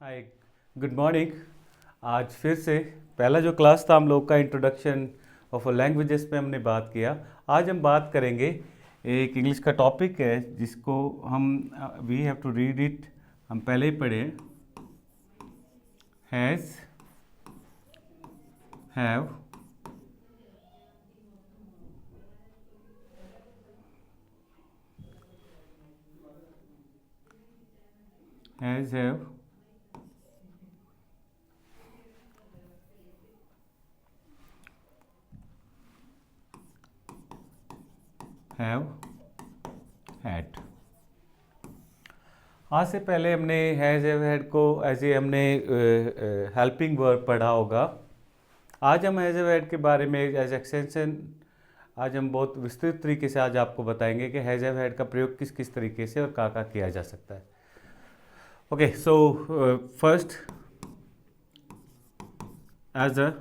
हाय, good morning. आज फिर से पहला जो क्लास था हम लोग का इंट्रोडक्शन ऑफ लैंग्वेजेस पे हमने बात किया। आज हम बात करेंगे एक इंग्लिश का टॉपिक है जिसको हम we have to read it. हम पहले ही पढ़े has, have, has, have, had. आज से पहले हमने हैज़, हैव, हैड को एज ए हमने हेल्पिंग वर्ब पढ़ा होगा। आज हम हैज़, हैव, हैड के बारे में एज एक्सटेंशन आज हम बहुत विस्तृत तरीके से आज आपको बताएंगे कि हैज़, हैव, हैड का प्रयोग किस किस तरीके से और कहाँ कहाँ किया जा सकता है। Okay, so first as a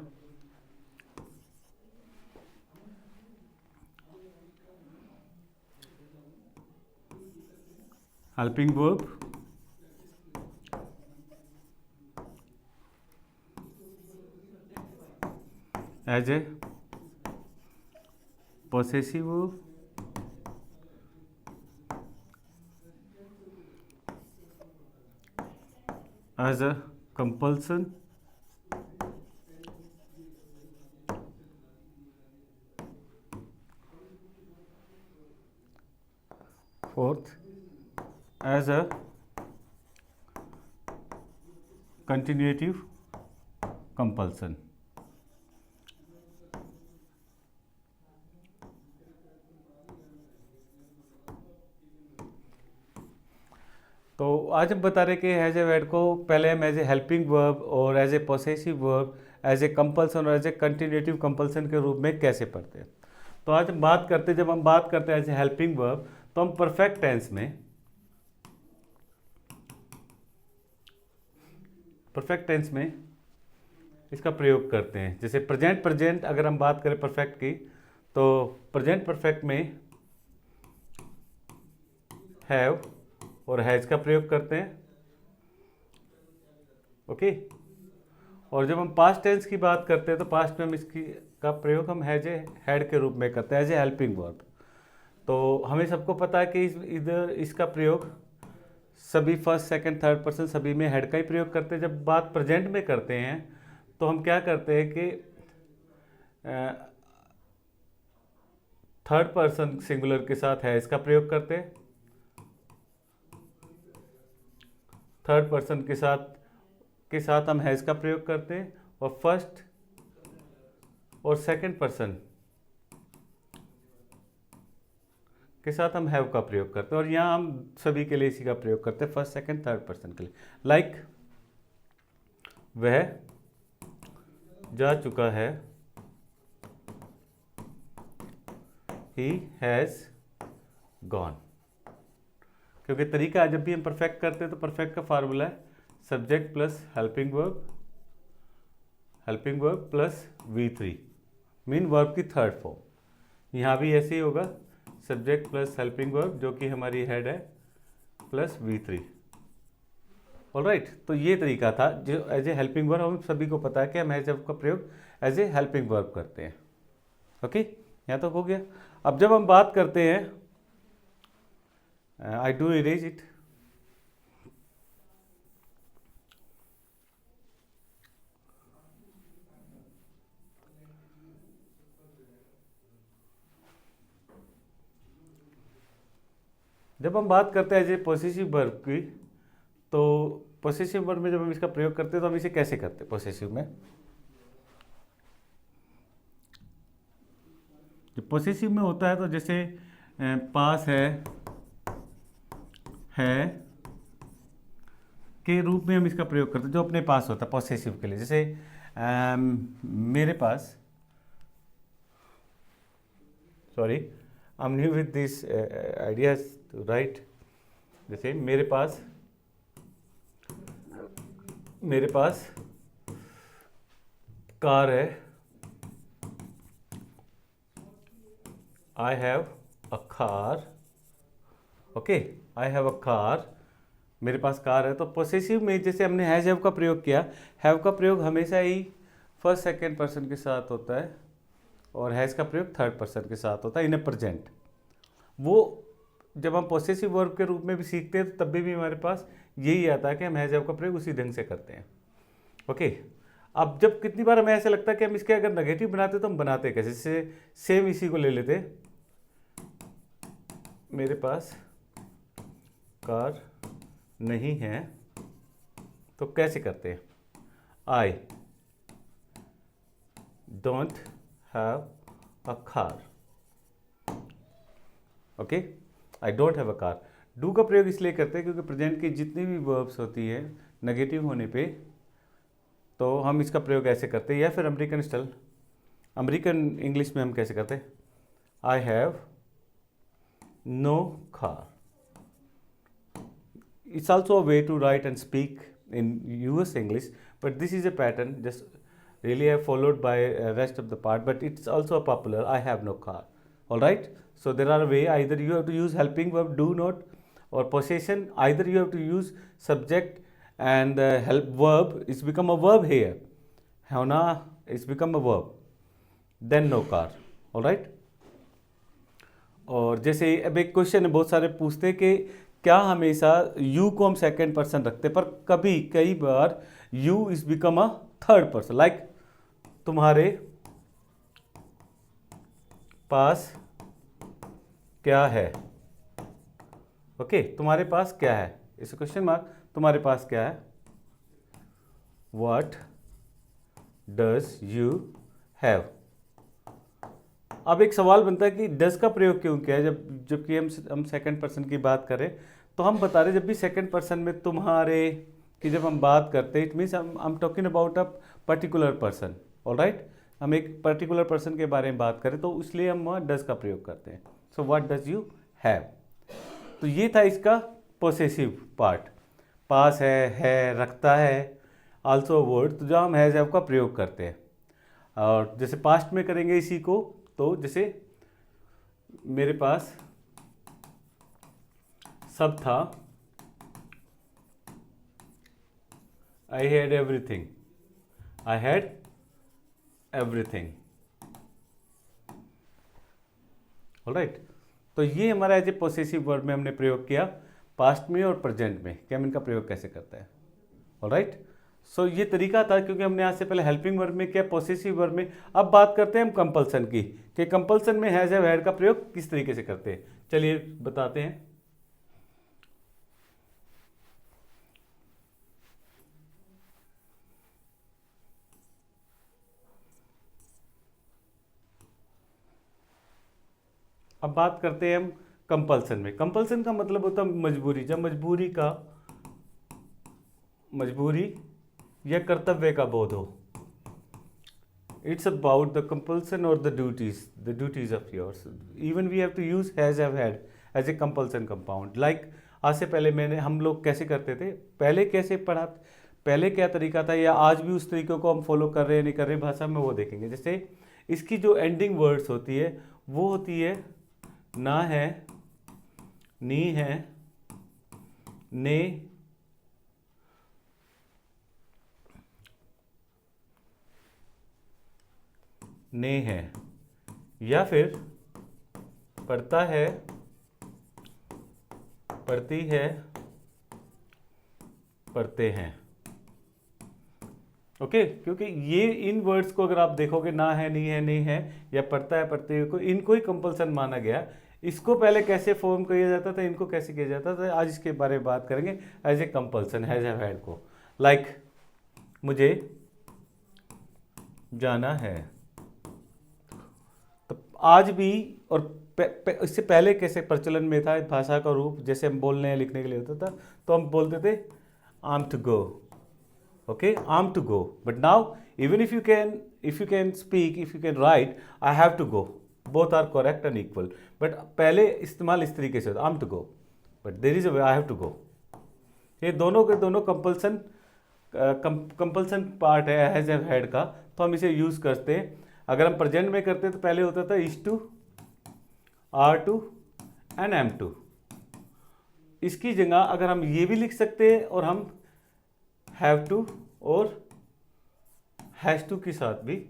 helping verb, as a possessive verb, as a compulsion, fourth as a continuative compulsion। तो आज हम बता रहे कि हैज ए वर्ड को पहले हम एज ए हेल्पिंग वर्ब और as a possessive verb, as a compulsion और एज ए कंटिन्यूटिव कंपल्सन के रूप में कैसे पढ़ते हैं। तो आज हम बात करते हैं, जब हम बात करते हैं एज ए हेल्पिंग वर्ब तो हम परफेक्ट टेंस में इसका प्रयोग करते हैं। जैसे प्रेजेंट प्रेजेंट अगर हम बात करें परफेक्ट की तो प्रेजेंट परफेक्ट में हैव और हैज का प्रयोग करते हैं। ओके, और जब हम पास्ट टेंस की बात करते हैं तो पास्ट में हम इसकी का प्रयोग हम हैज ए हैड के रूप में करते हैं एज ए हेल्पिंग वर्ब। तो हमें सबको पता है कि इधर इसका प्रयोग सभी फर्स्ट सेकंड थर्ड पर्सन सभी में हेड का ही प्रयोग करते हैं। जब बात प्रेजेंट में करते हैं तो हम क्या करते हैं कि थर्ड पर्सन सिंगुलर के साथ हैज का प्रयोग करते हैं, थर्ड पर्सन के साथ हम हैज का प्रयोग करते हैं, और फर्स्ट और सेकंड पर्सन के साथ हम हैव का प्रयोग करते हैं। और यहाँ हम सभी के लिए इसी का प्रयोग करते हैं, फर्स्ट सेकंड थर्ड पर्सन के लिए। लाइक वह जा चुका है, ही हैज़ गॉन। क्योंकि तरीका जब भी हम परफेक्ट करते हैं तो परफेक्ट का फार्मूला है subject plus helping verb plus V3 mean verb की थर्ड फॉर्म। यहाँ भी ऐसे ही होगा, सब्जेक्ट प्लस हेल्पिंग वर्ब जो कि हमारी हेड है प्लस V3। ऑलराइट, तो ये तरीका था जो एज ए हेल्पिंग वर्ब हम सभी को पता है कि हम हैज का प्रयोग एज ए हेल्पिंग वर्ब करते हैं। ओके, यहाँ तो हो गया। अब जब हम बात करते हैं आई डू इरेज इट, जब हम बात करते हैं एज ए पॉसेसिव वर्ब की तो पॉसेसिव वर्ब में जब हम इसका प्रयोग करते हैं तो हम इसे कैसे करते हैं। पॉसेसिव में जो पॉसेसिव में होता है तो जैसे पास है के रूप में हम इसका प्रयोग करते हैं जो अपने पास होता है पॉसेसिव के लिए। जैसे मेरे पास, sorry I am new with this ideas to write. जैसे मेरे पास कार है, I have a car. Okay, I have a car मेरे पास कार है, तो पोसेसिव में जैसे हमने हैव का प्रयोग किया, हैव का प्रयोग हमेशा ही फर्स्ट सेकेंड पर्सन के साथ होता है और हैज़ का प्रयोग थर्ड पर्सन के साथ होता है इन ए प्रेजेंट। वो जब हम पोसेसिव वर्ब के रूप में भी सीखते हैं तो तब भी हमारे पास यही आता है कि हम हैज़ हैव का प्रयोग उसी ढंग से करते हैं। ओके, अब जब कितनी बार हमें ऐसा लगता है कि हम इसके अगर नेगेटिव बनाते तो हम बनाते कैसे, जैसे सेम इसी को ले लेते, मेरे पास कार नहीं है, तो कैसे करते हैं, I don't have a car. Okay, I don't have a car. Do का प्रयोग इसलिए करते हैं क्योंकि प्रेजेंट की जितनी भी वर्ब्स होती है नेगेटिव होने पे तो हम इसका प्रयोग ऐसे करते हैं, या फिर अमेरिकन इंग्लिश में हम कैसे करते हैं, I have no car. It's also a way to write and speak in US English, but this is a pattern just really I followed by rest of the part, but it's also a popular, I have no car. All right, so there are a way, either you have to use helping verb do not or possession, either you have to use subject and help verb, it's become a verb here, havna it's become a verb, then no car. All right, और जैसे अब एक question है, बहुत सारे पूछते हैं कि क्या हमेशा यू को हम सेकेंड पर्सन रखते, पर कभी कई बार you is become a third person, like तुम्हारे पास क्या है। ओके, तुम्हारे पास क्या है, इस क्वेश्चन मार्क, तुम्हारे पास क्या है, व्हाट डज यू हैव। अब एक सवाल बनता है कि डज का प्रयोग क्यों किया है, जबकि हम सेकंड पर्सन की बात करें, तो हम बता रहे जब भी सेकंड पर्सन में तुम्हारे की जब हम बात करते हैं, इट मीन्स हम talking about a particular person. Alright, हम एक पर्टिकुलर पर्सन के बारे में बात करें तो इसलिए हम वहाँ डज का प्रयोग करते हैं। So what does you have, तो ये था इसका पोसेसिव पार्ट, पास है, रखता है, आल्सो वर्ड, तो जहाँ हम हैज़ हैव का प्रयोग करते हैं। और जैसे पास्ट में करेंगे इसी को, तो जैसे मेरे पास सब था, I had everything, I had everything. Alright, तो ये हमारा एज ए पोसेसिव वर्ड में हमने प्रयोग किया, पास्ट में और प्रेजेंट में कि हम इनका प्रयोग कैसे करते हैं। ऑलराइट, सो ये तरीका था, क्योंकि हमने आज से पहले हेल्पिंग वर्ब में किया, पोसेसिव वर्ब में। अब बात करते हैं हम कंपल्सन की, कि कंपल्सन में हैज़ हैव हैड का प्रयोग किस तरीके से करते हैं। चलिए बताते हैं। अब बात करते हैं हम कंपल्सन में। कंपल्सन का मतलब होता है मजबूरी, जब मजबूरी या कर्तव्य का बोध हो। It's about the compulsion or the duties of yours. Even we have to use has have had as a compulsion compound. Like आज से पहले हम लोग कैसे करते थे, पहले कैसे पढ़ा, पहले क्या तरीका था, या आज भी उस तरीके को हम फॉलो कर रहे हैं नहीं कर रहे भाषा में, वो देखेंगे। जैसे इसकी जो एंडिंग वर्ड्स होती है वो होती है ना है, नी है, ने, ने है, या फिर पढ़ता है, पढ़ती है, पढ़ते हैं। ओके, क्योंकि ये इन वर्ड्स को अगर आप देखोगे, ना है, नहीं है, या पढ़ता है, पढ़ते हुए को, इनको ही कंपल्सन माना गया। इसको पहले कैसे फॉर्म किया जाता था, इनको कैसे किया जाता था, आज इसके बारे में बात करेंगे as a compulsion, has have had को। लाइक मुझे जाना है, तो आज भी, और इससे पहले कैसे प्रचलन में था भाषा का रूप, जैसे हम बोलने लिखने के लिए होता था तो हम बोलते थे am to go. Okay, am to go, but now even if you can speak, if you can write I have to go, both are correct and equal, but पहले इस्तेमाल इस तरीके से होता am to go, but there is a way I have to go. ये दोनों के दोनों कंपल्सन पार्ट है हैज हैव हैड का, तो हम इसे यूज करते हैं। अगर हम प्रेजेंट में करते तो पहले होता था is to, are to and am to. इसकी जगह अगर हम ये भी लिख सकते हैं और हम हैव टू और हैज टू के साथ भी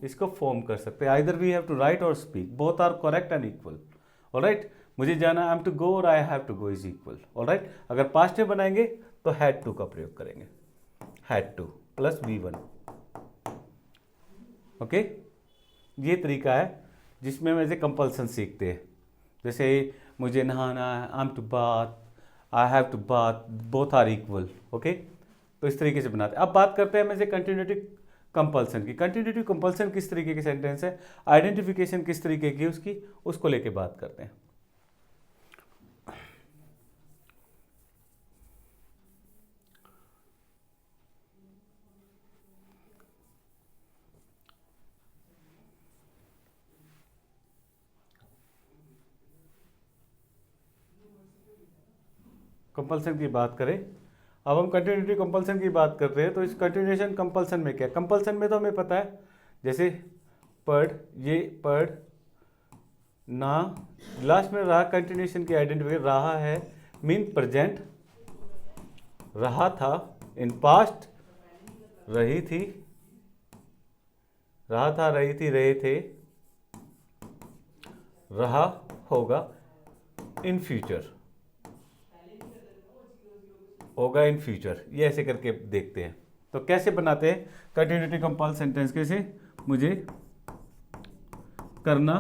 इसको फॉर्म कर सकते हैं। Either we have to write और speak, both are correct and equal. Alright, मुझे जाना आई एम टू गो और I have to go is equal. Alright, अगर पास्ट में बनाएंगे तो हैड टू का प्रयोग करेंगे, had two plus V1। Okay, ये तरीका है जिसमें हम ऐसे कंपल्सन सीखते हैं। जैसे मुझे नहाना है, I am to bath, I have to bath, both are equal. Okay, तो इस तरीके से बनाते हैं। अब बात करते हैं हम ऐसे कंटिन्यूटी कंपल्सन की। कंटिन्यूटी कंपल्सन किस तरीके की सेंटेंस है, आइडेंटिफिकेशन किस तरीके की उसकी, उसको लेके बात करते हैं। कंपल्सन की बात करें, अब हम कंटिन्यूटी कंपल्सन की बात कर रहे हैं। तो इस कंटिन्यूएशन कंपल्सन में क्या, कंपल्सन में तो हमें पता है जैसे पढ़, ये पढ़ ना, लास्ट में रहा, कंटिन्यूएशन की आइडेंटिफिकेशन रहा है मीन प्रेजेंट, रहा था इन पास्ट, रही थी, रहा था, रही थी, रहे थे, रहा होगा इन फ्यूचर, होगा इन फ्यूचर। ये ऐसे करके देखते हैं। तो कैसे बनाते हैं कंटिन्यूटी कंपाउंड सेंटेंस, कैसे, मुझे करना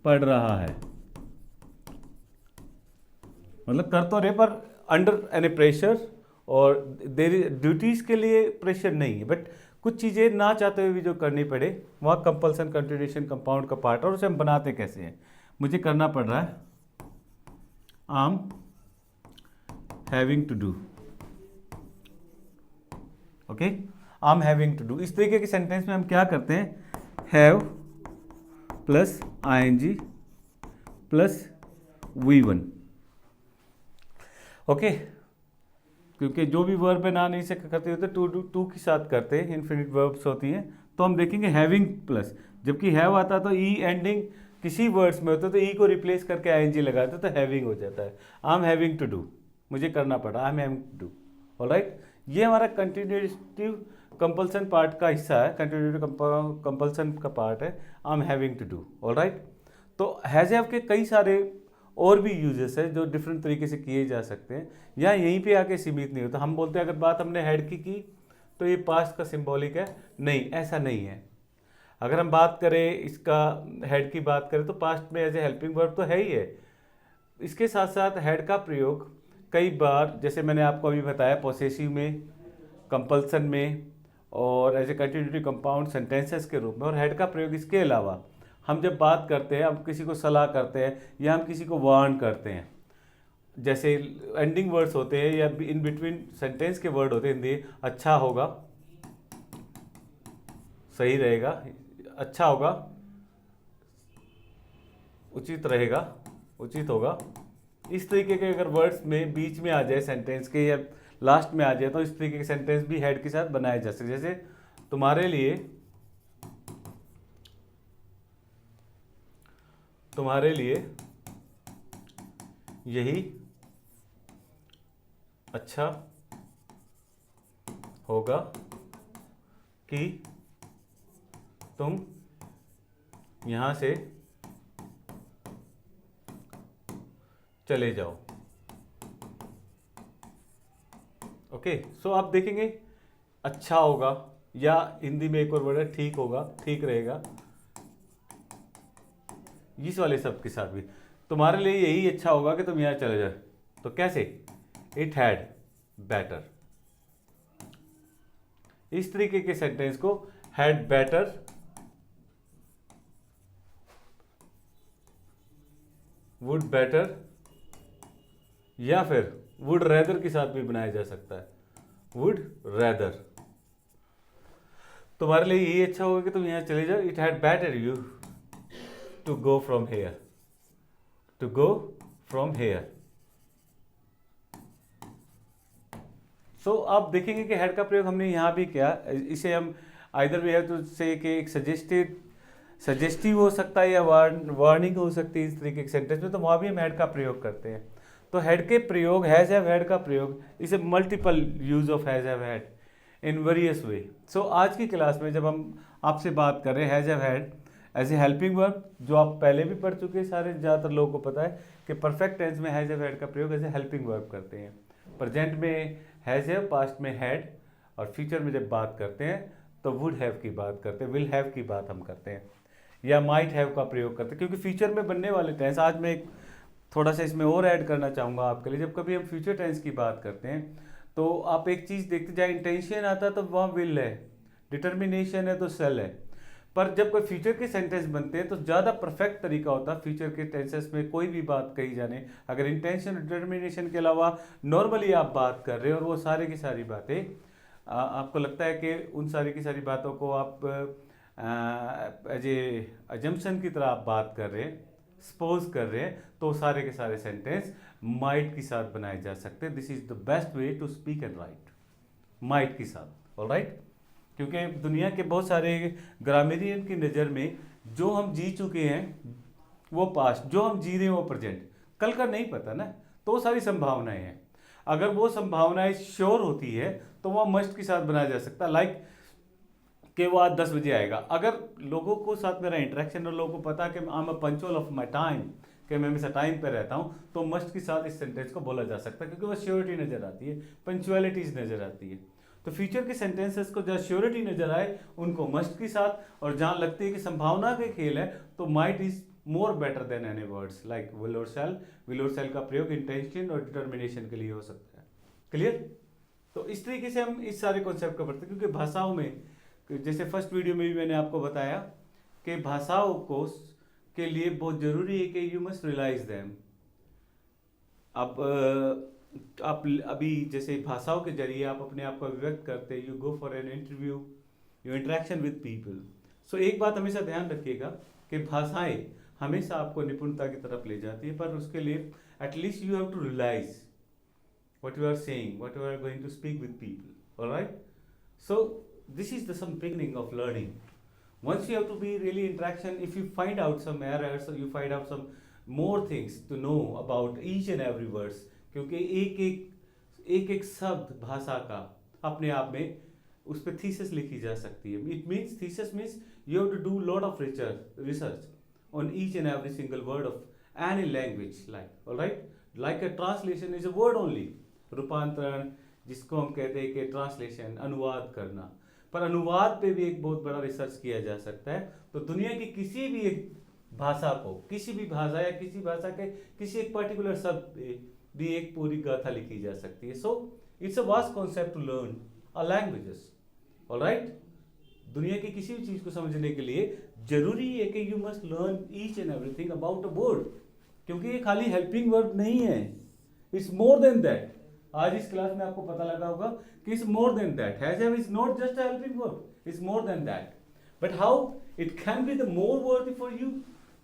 पड़ रहा है, मतलब कर तो रहे पर अंडर एनी प्रेशर, और देर ड्यूटीज के लिए प्रेशर नहीं है, बट कुछ चीज़ें ना चाहते हुए भी जो करनी पड़े, वहाँ कंपल्सन कंटिन्यूएशन कंपाउंड का पार्ट। और उसे हम बनाते कैसे हैं, मुझे करना पड़ रहा है, I am having to do. Okay, I am having to do. इस तरीके के सेंटेंस में हम क्या करते हैं, have plus ING plus V1। Okay, क्योंकि जो भी वर्ब है ना नहीं से करते होते टू के साथ करते हैं, इन्फिनिट वर्ब्स होती हैं। तो हम देखेंगे हैविंग प्लस, जबकि हैव आता तो ई एंडिंग किसी वर्ड्स में होता तो ई को रिप्लेस करके ING लगाते तो हैविंग हो जाता है। I am having to do, मुझे करना पड़ा, I am having to do. Alright, ये हमारा कंटिन्यूटिव कंपल्सन पार्ट का हिस्सा है, कंटिन्यूटिव कंपल्सन का पार्ट है, I am having to do. Alright, तो हैज़ हैव के कई सारे और भी यूजेस है जो डिफरेंट तरीके से किए जा सकते हैं, या यहीं पे आके सीमित नहीं होता। हम बोलते हैं अगर बात हमने हेड की तो ये पास्ट का सिंबॉलिक है, नहीं, ऐसा नहीं है। अगर हम बात करें इसका, हेड की बात करें तो पास्ट में एज ए हेल्पिंग वर्ब तो है ही है। इसके साथ साथ हेड का प्रयोग कई बार, जैसे मैंने आपको अभी बताया, पोसेसिव में, कंपल्सन में, और as a continuity compound sentences के रूप में। और हेड का प्रयोग इसके अलावा हम जब बात करते हैं, हम किसी को सलाह करते हैं या हम किसी को वार्न करते हैं, जैसे एंडिंग वर्ड्स होते हैं या इन बिटवीन सेंटेंस के वर्ड होते हैं हिंदी, अच्छा होगा, सही रहेगा, अच्छा होगा, उचित रहेगा, उचित होगा, इस तरीके के अगर वर्ड्स में बीच में आ जाए सेंटेंस के या लास्ट में आ जाए तो इस तरीके के सेंटेंस भी हेड के साथ बनाए जा सकते। जैसे तुम्हारे लिए यही अच्छा होगा कि तुम यहाँ से चले जाओ। ओके, सो आप देखेंगे अच्छा होगा, या हिंदी में एक और वर्ड है ठीक होगा, ठीक रहेगा, इस वाले शब्द के साथ भी तुम्हारे लिए यही अच्छा होगा कि तुम यहाँ चले जाओ। तो कैसे, इट हैड बेटर, इस तरीके के सेंटेंस को हैड बेटर, वुड बेटर, या फिर वुड रेदर के साथ भी बनाया जा सकता है, वुड रेदर। तुम्हारे लिए यही अच्छा होगा कि तुम यहाँ चले जाओ, it had better you to go from here, to go from here. So आप देखेंगे कि हेड का प्रयोग हमने यहाँ भी किया। इसे हम आइदर वी हैव टू से कि एक सजेस्टिव हो सकता है या वार्निंग हो सकती है इस तरीके के सेंटेंस में, तो वहाँ भी हम हेड का प्रयोग करते हैं। तो हैड के प्रयोग, हैज़ हैव हैड का प्रयोग is a multiple use of has have had in various way. So आज की क्लास में जब हम आपसे बात कर रहे हैं has have had as a helping verb, जो आप पहले भी पढ़ चुके हैं, सारे ज़्यादातर लोगों को पता है कि परफेक्ट टेंस में हैज़ हैव हैड का प्रयोग एज ए हेल्पिंग वर्ब करते हैं। प्रेजेंट में हैज़ हैव, पास्ट में हैड, और फ्यूचर में जब बात करते हैं तो वुड हैव की बात करते हैं, विल हैव की बात हम करते हैं, या माइट हैव का प्रयोग करते हैं, क्योंकि फ्यूचर में बनने वाले टेंस, आज मैं एक थोड़ा सा इसमें और ऐड करना चाहूँगा आपके लिए। जब कभी हम फ्यूचर टेंस की बात करते हैं तो आप एक चीज़ देखते जाए, इंटेंशन आता है तो वहाँ विल है, डिटर्मिनेशन है तो सेल है, पर जब कोई फ्यूचर के सेंटेंस बनते हैं तो ज़्यादा परफेक्ट तरीका होता है फ्यूचर के टेंसेस में कोई भी बात कही जाने, अगर इंटेंशन डिटर्मिनेशन के अलावा नॉर्मली आप बात कर रहे हो और वो सारी की सारी बातें आपको लगता है कि उन सारी की सारी बातों को आप एज ए अजम्पशन की तरह आप बात कर रहे हैं, सपोज कर रहे हैं, तो सारे के सारे सेंटेंस माइट के साथ बनाए जा सकते हैं। This is the best way to speak and write, might के साथ, ऑलराइट। क्योंकि दुनिया के बहुत सारे ग्रामेरियन की नज़र में जो हम जी चुके हैं वो पास्ट, जो हम जी रहे हैं वो प्रेजेंट, कल का नहीं पता ना, तो वो सारी संभावनाएं हैं। अगर वो संभावनाएं श्योर होती है तो वह मस्ट के साथ बनाया जा सकता है, लाइक कि वो आज 10 बजे आएगा। अगर लोगों को साथ मेरा इंटरेक्शन और लोगों को पता कि I am a punctual of my time, कि मैं हमेशा टाइम पर रहता हूँ, तो मस्ट के साथ इस सेंटेंस को बोला जा सकता है, क्योंकि वह श्योरिटी नज़र आती है, पंक्चुअलिटीज नज़र आती है। तो फ्यूचर के सेंटेंसेस को जहाँ श्योरिटी नज़र आए उनको मस्ट के साथ, और जहाँ लगती है कि संभावना के खेल है तो might is more better than any words like will और शैल। विल और शैल का प्रयोग इंटेंशन और डिटर्मिनेशन के लिए हो सकता है। क्लियर? तो इस तरीके से हम इस सारे कॉन्सेप्ट को पढ़ते हैं, क्योंकि भाषाओं में, जैसे फर्स्ट वीडियो में भी मैंने आपको बताया कि भाषाओं को के लिए बहुत ज़रूरी है कि यू मस्ट रियलाइज दैम। अब आप अभी जैसे भाषाओं के जरिए आप अपने आप को अभिव्यक्त करते हैं, you go for an interview, you interaction with people. So एक बात हमेशा ध्यान रखिएगा कि भाषाएं हमेशा आपको निपुणता की तरफ ले जाती है, पर उसके लिए at least you have to realise what you are saying, what you are going to speak with people, all right? So this is the some beginning of learning. Once you have to be really interaction, if you find out some errors or you find out some more things to know about each and every words, क्योंकि एक शब्द भाषा का अपने आप में उस पर थीसिस लिखी जा सकती है। It means thesis means you have to do lot of research on each and every single word of any language, like, all right? Like a translation is a word only. रूपांतरण, जिसको हम कहते हैं कि ट्रांसलेशन, अनुवाद करना, पर अनुवाद पे भी एक बहुत बड़ा रिसर्च किया जा सकता है। तो दुनिया की किसी भी एक भाषा को, किसी भी भाषा या किसी भाषा के किसी एक पर्टिकुलर शब्द पे भी एक पूरी गाथा लिखी जा सकती है। So it's a vast concept to learn a languages, alright. दुनिया की किसी भी चीज़ को समझने के लिए जरूरी है कि you must learn each and everything about a word, क्योंकि ये खाली हेल्पिंग वर्ब नहीं है, इट्स मोर देन दैट। आज इस क्लास में आपको पता लगा होगा कि it's more than that. Has have is not just a helping verb, it's more than that. But how it can be the more worthy for you,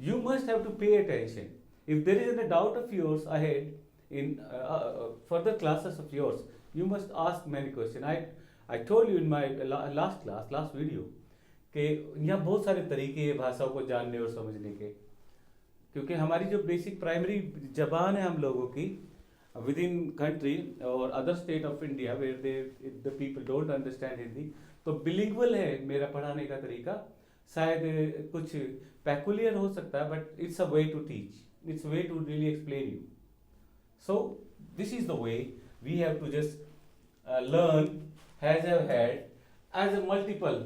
you must have to pay attention. If there is any doubt of yours ahead in further classes of yours, you must ask many questions. I told you in my last video कि यहाँ बहुत सारे तरीके हैं भाषाओं को जानने और समझने के, क्योंकि हमारी जो बेसिक प्राइमरी जबान है हम लोगों की विद इन कंट्री और other state of India where the people don't understand Hindi, तो बिलिंगुअल है मेरा पढ़ाने का तरीका। शायद कुछ peculiar हो सकता है, but it's a way to teach, it's a way to really explain you. So this is the way we have to just learn has have had as a multiple,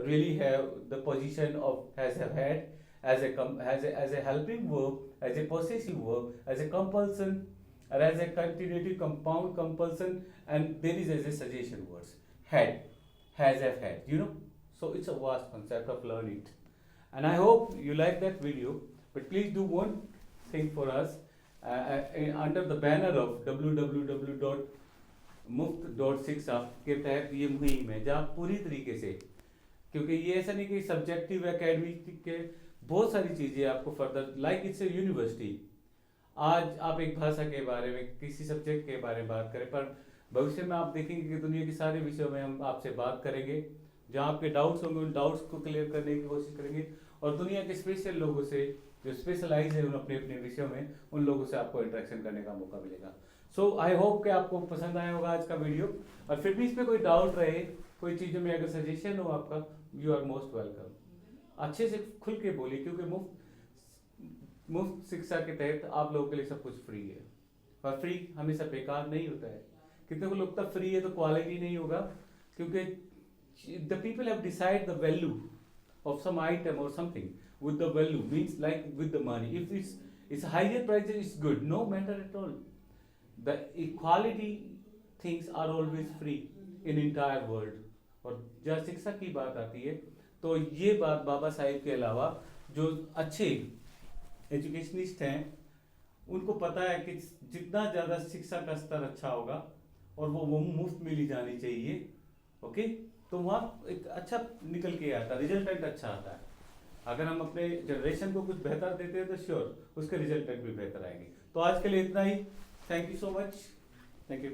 really have the position of has have had as a helping verb, as a possessive verb, as a compulsion, or as a continuative compound compulsion, and there is as a suggestion words, had, has have had, you know. So it's a vast concept of learning. And I hope you like that video, but please do one thing for us under the banner of www.muft.शिक्षा के तहत ये मुहिम है, जहाँ पूरी तरीके से, क्योंकि ये ऐसा नहीं कि सब्जेक्टिव एकेडमिक के बहुत सारी चीज़ें आपको further, like it's a university. आज आप एक भाषा के बारे में, किसी सब्जेक्ट के बारे में बात करें, पर भविष्य में आप देखेंगे कि दुनिया के सारे विषयों में हम आपसे बात करेंगे, जहाँ आपके डाउट्स होंगे उन डाउट्स को क्लियर करने की कोशिश करेंगे, और दुनिया के स्पेशल लोगों से जो स्पेशलाइज है उन अपने अपने विषयों में, उन लोगों से आपको इंटरेक्शन करने का मौका मिलेगा। सो आई होप कि आपको पसंद आया होगा आज का वीडियो, और फिर भी इसमें कोई डाउट रहे, कोई चीज़ों में अगर सजेशन हो आपका, यू आर मोस्ट वेलकम। अच्छे से खुल के बोलिए, क्योंकि मुफ्त शिक्षा के तहत आप लोगों के लिए सब कुछ फ्री है, और फ्री हमेशा बेकार नहीं होता है। कितने को लगता फ्री है तो क्वालिटी नहीं होगा, क्योंकि the people have decide the value of some item और something with the value, means like with the money. If it's higher price, it's good, no matter at all. The equality things are always free in entire world. और जहाँ शिक्षा की बात आती है तो ये बात बाबा साहेब के अलावा जो अच्छे एजुकेशनिस्ट हैं उनको पता है कि जितना ज़्यादा शिक्षा का स्तर अच्छा होगा और वो मुफ्त मिली जानी चाहिए, ओके, तो वहाँ एक अच्छा निकल के आता है, रिजल्टेंट अच्छा आता है। अगर हम अपने जनरेशन को कुछ बेहतर देते हैं तो श्योर उसके रिजल्टेंट भी बेहतर आएंगे। तो आज के लिए इतना ही। Thank you so much. Thank you.